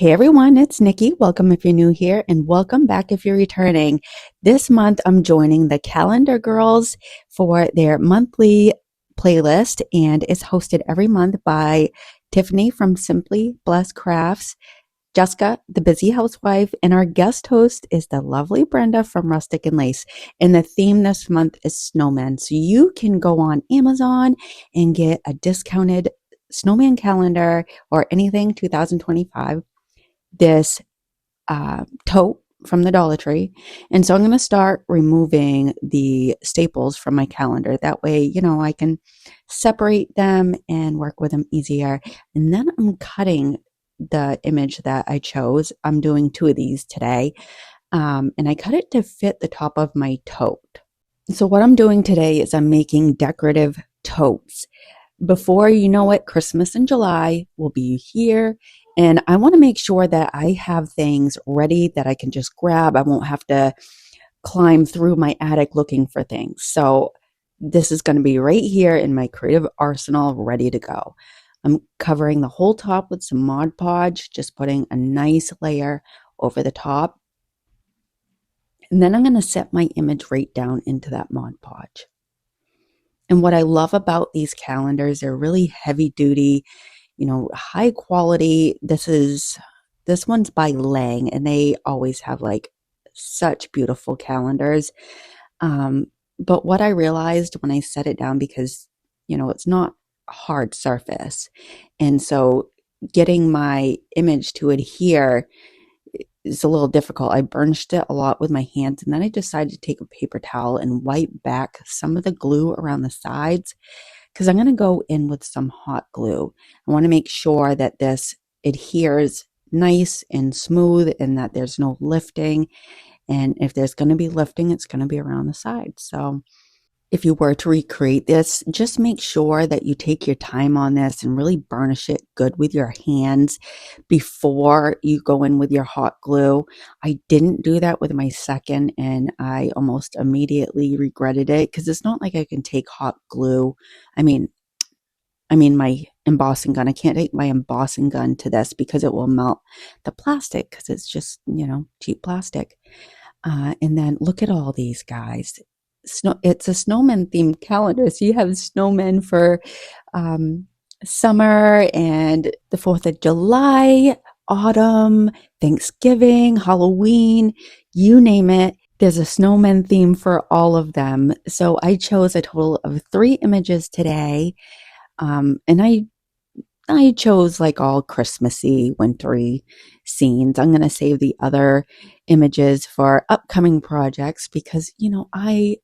Hey everyone, it's Nikki. Welcome if you're new here and welcome back if you're returning. This month I'm joining the Calendar Girls for their monthly playlist, and it's hosted every month by Tiffany from Simply Blessed Crafts, Jessica, the busy housewife, and our guest host is the lovely Brenda from Rustic and Lace. And the theme this month is snowmen. So you can go on Amazon and get a discounted snowman calendar or anything 2025, this tote from the Dollar Tree. And so I'm going to start removing the staples from my calendar. That way, I can separate them and work with them easier. And then I'm cutting the image that I chose. I'm doing two of these today. And I cut it to fit the top of my tote. So what I'm doing today is I'm making decorative totes. Before you know it, Christmas in July will be here. And I want to make sure that I have things ready that I can just grab. I won't have to climb through my attic looking for things. So this is going to be right here in my creative arsenal, ready to go. I'm covering the whole top with some Mod Podge, just putting a nice layer over the top. And then I'm going to set my image right down into that Mod Podge. And what I love about these calendars, they're really heavy duty, high quality. This one's by Lang, and they always have like such beautiful calendars. But what I realized when I set it down, because, it's not a hard surface. And so getting my image to adhere is a little difficult. I burnished it a lot with my hands, and then I decided to take a paper towel and wipe back some of the glue around the sides because I'm going to go in with some hot glue. I want to make sure that this adheres nice and smooth and that there's no lifting. And if there's going to be lifting, it's going to be around the sides. So if you were to recreate this, just make sure that you take your time on this and really burnish it good with your hands before you go in with your hot glue. I didn't do that with my second, and I almost immediately regretted it because it's not like I can take hot glue. I mean my embossing gun. I can't take my embossing gun to this because it will melt the plastic because it's just, cheap plastic. And then look at all these guys. It's a snowman themed calendar. So you have snowmen for summer and the 4th of July, autumn, Thanksgiving, Halloween, you name it. There's a snowman theme for all of them. So I chose a total of 3 images today. And I chose like all Christmassy, wintry scenes. I'm going to save the other images for upcoming projects because, I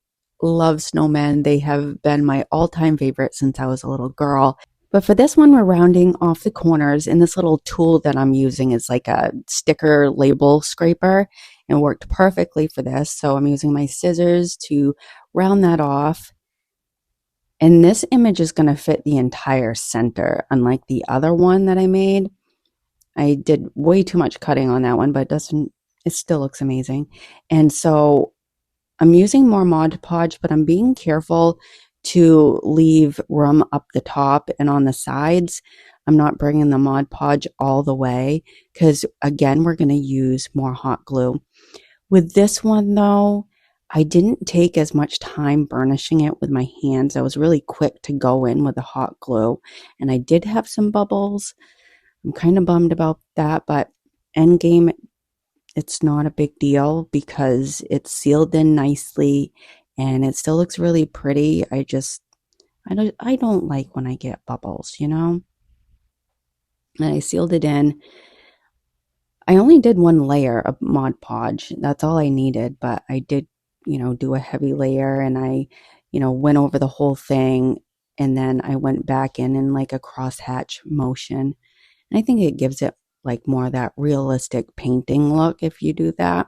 love snowmen. They have been my all-time favorite since I was a little girl. But for this one, we're rounding off the corners, and this little tool that I'm using is like a sticker label scraper, and worked perfectly for this. So I'm using my scissors to round that off. And this image is going to fit the entire center, unlike the other one that I made. I did way too much cutting on that one, but it still looks amazing. And so I'm using more Mod Podge, but I'm being careful to leave room up the top and on the sides. I'm not bringing the Mod Podge all the way because, again, we're going to use more hot glue. With this one, though, I didn't take as much time burnishing it with my hands. I was really quick to go in with the hot glue, and I did have some bubbles. I'm kind of bummed about that, but end game, it's not a big deal because it's sealed in nicely and it still looks really pretty. I don't like when I get bubbles, And I sealed it in. I only did one layer of Mod Podge. That's all I needed, but I did, do a heavy layer, and I, went over the whole thing, and then I went back in like a crosshatch motion. And I think it gives it like more of that realistic painting look if you do that.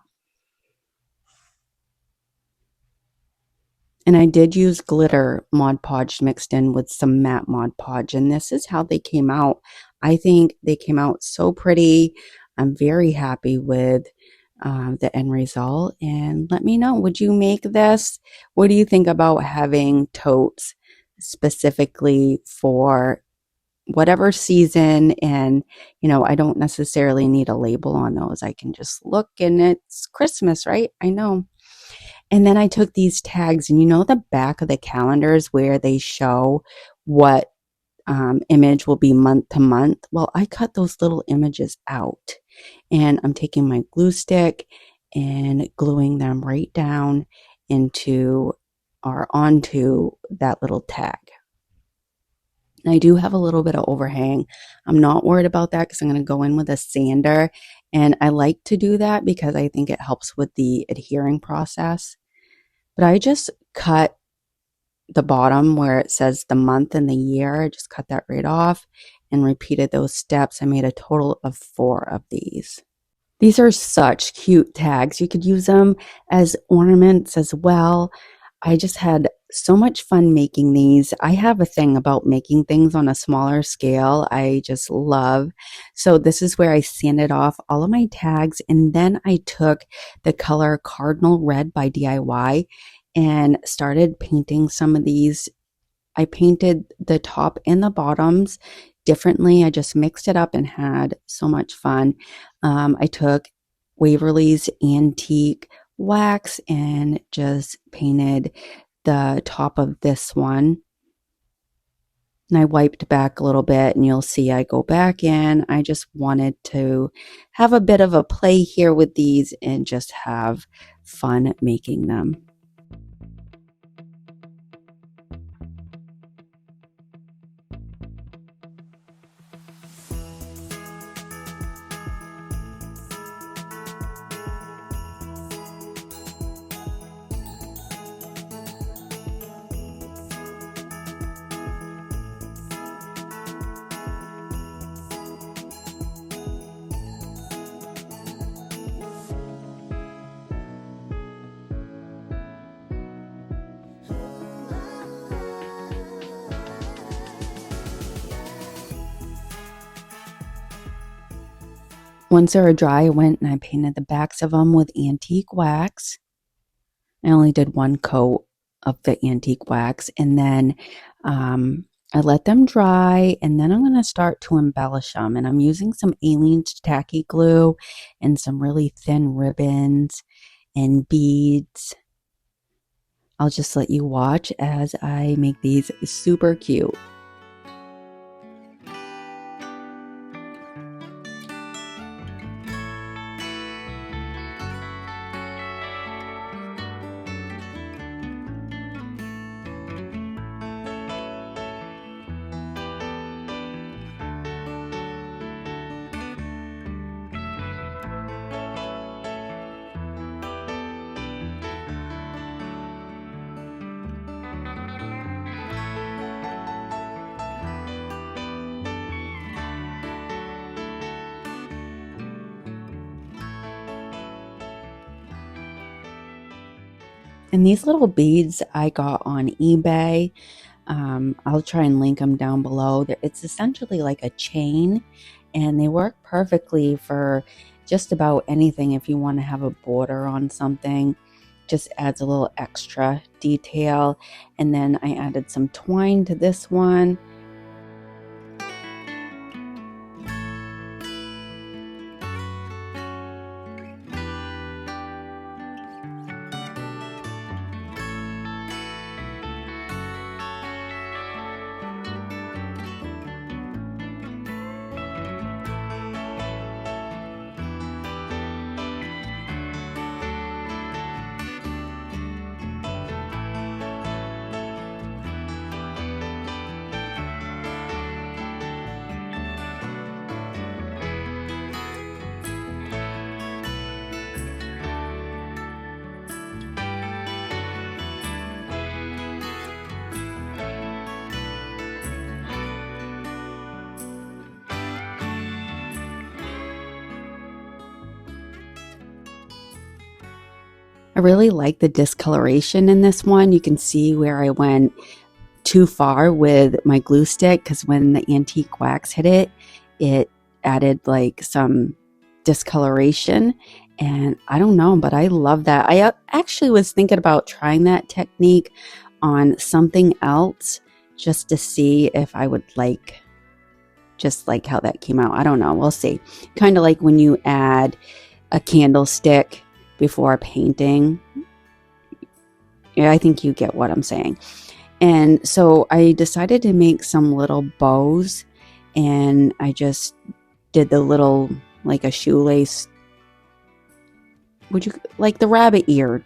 And I did use glitter Mod Podge mixed in with some matte Mod Podge, and this is how they came out. I think they came out so pretty. I'm very happy with the end result. And let me know, would you make this? What do you think about having totes specifically for whatever season. And, I don't necessarily need a label on those. I can just look and it's Christmas, right? I know. And then I took these tags, and the back of the calendars where they show what image will be month to month. Well, I cut those little images out, and I'm taking my glue stick and gluing them right down into or onto that little tag. I do have a little bit of overhang. I'm not worried about that because I'm going to go in with a sander. And I like to do that because I think it helps with the adhering process. But I just cut the bottom where it says the month and the year. I just cut that right off and repeated those steps. I made a total of 4 of these. These are such cute tags. You could use them as ornaments as well. I just had so much fun making these. I have a thing about making things on a smaller scale. I just love. So this is where I sanded off all of my tags, and then I took the color Cardinal Red by DIY and started painting some of these. I painted the top and the bottoms differently. I just mixed it up and had so much fun. I took Waverly's Antique wax and just painted the top of this one. And I wiped back a little bit, and you'll see I go back in. I just wanted to have a bit of a play here with these and just have fun making them. Once they were dry, I went and I painted the backs of them with antique wax. I only did 1 coat of the antique wax, and then I let them dry, and then I'm going to start to embellish them. And I'm using some Aleene's tacky glue and some really thin ribbons and beads. I'll just let you watch as I make these super cute. And these little beads I got on eBay. I'll try and link them down below. It's essentially like a chain, and they work perfectly for just about anything. If you want to have a border on something, just adds a little extra detail. And then I added some twine to this one. I really like the discoloration in this one. You can see where I went too far with my glue stick, because when the antique wax hit it, it added like some discoloration. And I don't know, but I love that. I actually was thinking about trying that technique on something else just to see if I would like just like how that came out. I don't know. We'll see. Kind of like when you add a candlestick before a painting. Yeah, I think you get what I'm saying. And so I decided to make some little bows, and I just did the little, like a shoelace, like the rabbit ear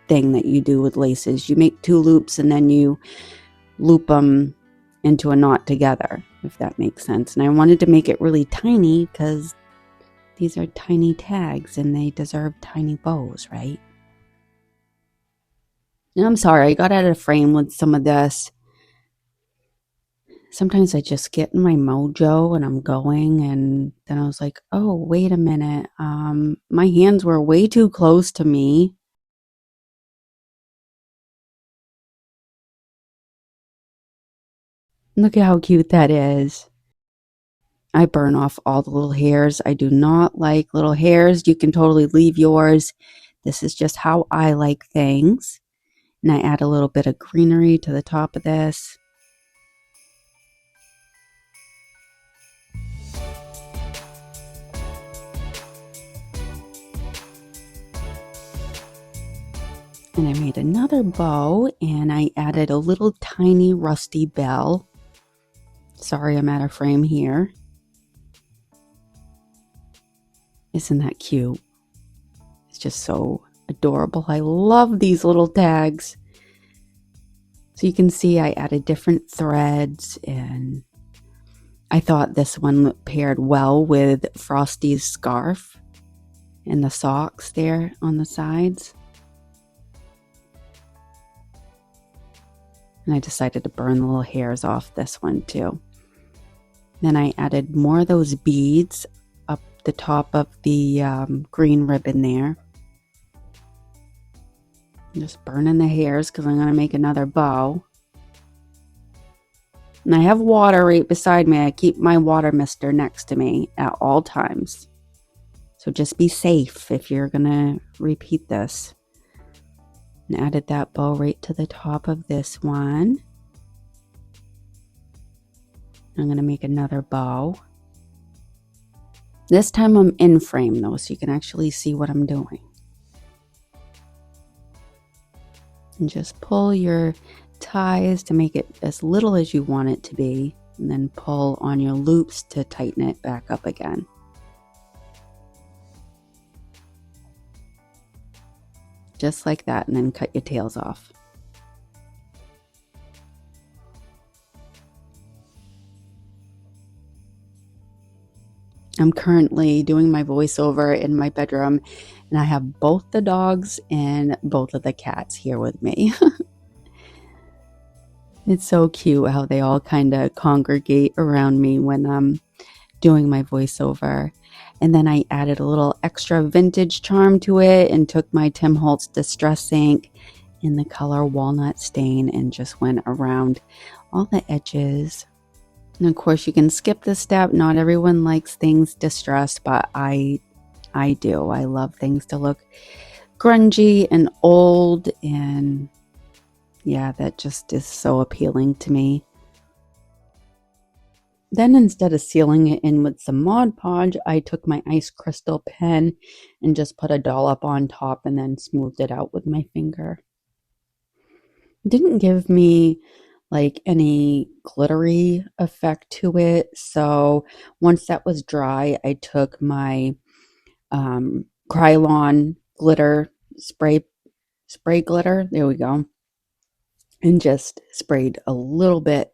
thing that you do with laces. You make 2 loops and then you loop them into a knot together, if that makes sense. And I wanted to make it really tiny because these are tiny tags and they deserve tiny bows, right? And I'm sorry, I got out of frame with some of this. Sometimes I just get in my mojo and I'm going, and then I was like, oh, wait a minute. My hands were way too close to me. Look at how cute that is. I burn off all the little hairs. I do not like little hairs. You can totally leave yours. This is just how I like things. And I add a little bit of greenery to the top of this. And I made another bow, and I added a little tiny rusty bell. Sorry, I'm out of frame here. Isn't that cute? It's just so adorable. I love these little tags. So you can see I added different threads, and I thought this one paired well with Frosty's scarf and the socks there on the sides. And I decided to burn the little hairs off this one too. Then I added more of those beads up the top of the green ribbon there. I'm just burning the hairs because I'm going to make another bow. And I have water right beside me. I keep my water mister next to me at all times. So just be safe if you're going to repeat this. And added that bow right to the top of this one. I'm going to make another bow. This time I'm in frame though, so you can actually see what I'm doing. And just pull your ties to make it as little as you want it to be, and then pull on your loops to tighten it back up again. Just like that, and then cut your tails off. I'm currently doing my voiceover in my bedroom, and I have both the dogs and both of the cats here with me. It's so cute how they all kind of congregate around me when I'm doing my voiceover. And then I added a little extra vintage charm to it and took my Tim Holtz Distress ink in the color Walnut Stain and just went around all the edges. And of course you can skip this step. Not everyone likes things distressed, but I do. I love things to look grungy and old, and yeah, that just is so appealing to me. Then instead of sealing it in with some Mod Podge, I took my ice crystal pen and just put a dollop on top and then smoothed it out with my finger. It didn't give me like any glittery effect to it, so once that was dry, I took my Krylon glitter spray glitter, there we go, and just sprayed a little bit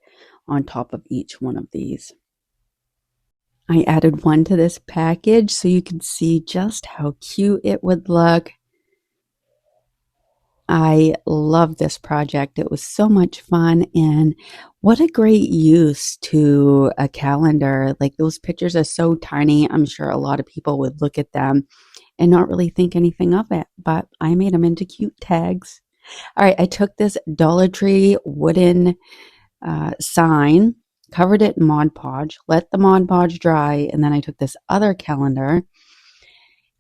on top of each one of these. I added one to this package so you can see just how cute it would look. I love this project. It was so much fun, and what a great use to a calendar. Like, those pictures are so tiny. I'm sure a lot of people would look at them and not really think anything of it, but I made them into cute tags. All right, I took this Dollar Tree wooden sign, covered it in Mod Podge, let the Mod Podge dry, and then I took this other calendar,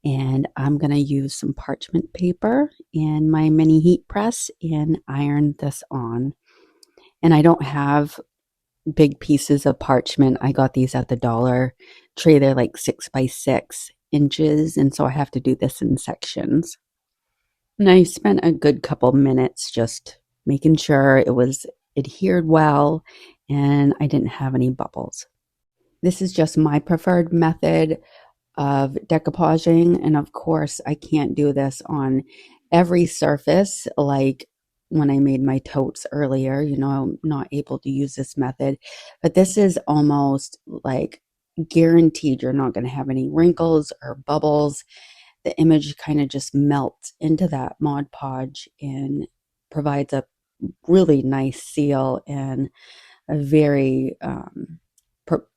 and I'm going to use some parchment paper and my mini heat press and iron this on. And I don't have big pieces of parchment. I got these at the Dollar Tree. They're like 6 by 6 inches, and so I have to do this in sections. And I spent a good couple minutes just making sure it was adhered well and I didn't have any bubbles. This is just my preferred method of decoupaging, and of course I can't do this on every surface like when I made my totes earlier. I'm not able to use this method, but this is almost like guaranteed you're not going to have any wrinkles or bubbles. The image kind of just melts into that Mod Podge and provides a really nice seal and a very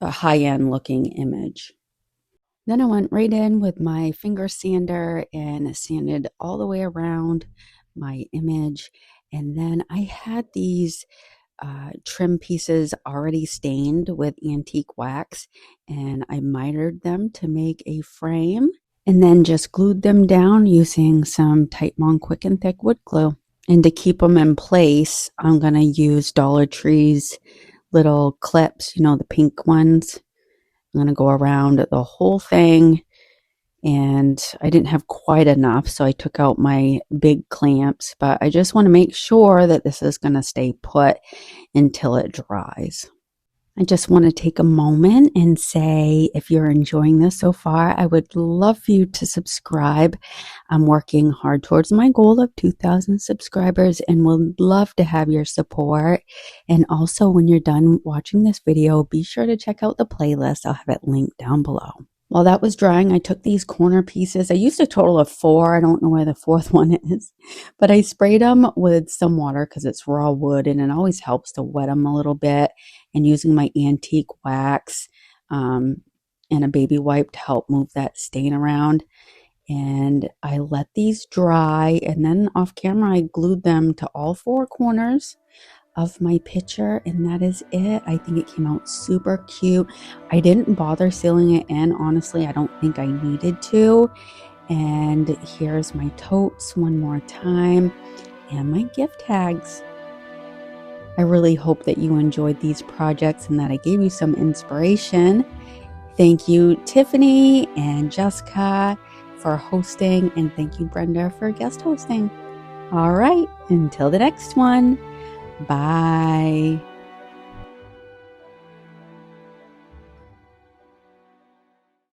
a high-end looking image. Then I went right in with my finger sander and sanded all the way around my image. And then I had these trim pieces already stained with antique wax, and I mitered them to make a frame and then just glued them down using some Titebond Quick and Thick wood glue. And to keep them in place, I'm going to use Dollar Tree's little clips, the pink ones. I'm going to go around the whole thing, and I didn't have quite enough, so I took out my big clamps, but I just want to make sure that this is going to stay put until it dries. I just want to take a moment and say, if you're enjoying this so far, I would love for you to subscribe. I'm working hard towards my goal of 2,000 subscribers and would love to have your support. And also, when you're done watching this video, be sure to check out the playlist. I'll have it linked down below. While that was drying, I took these corner pieces. I used a total of 4. I don't know where the 4th one is, but I sprayed them with some water because it's raw wood, and it always helps to wet them a little bit. And using my antique wax and a baby wipe to help move that stain around. And I let these dry, and then off camera, I glued them to all 4 corners of my picture, and that is it. I think it came out super cute. I didn't bother sealing it in. Honestly, I don't think I needed to. And here's my totes one more time and my gift tags. I really hope that you enjoyed these projects and that I gave you some inspiration. Thank you, Tiffany and Jessica, for hosting, and thank you, Brenda, for guest hosting. All right, until the next one. Bye.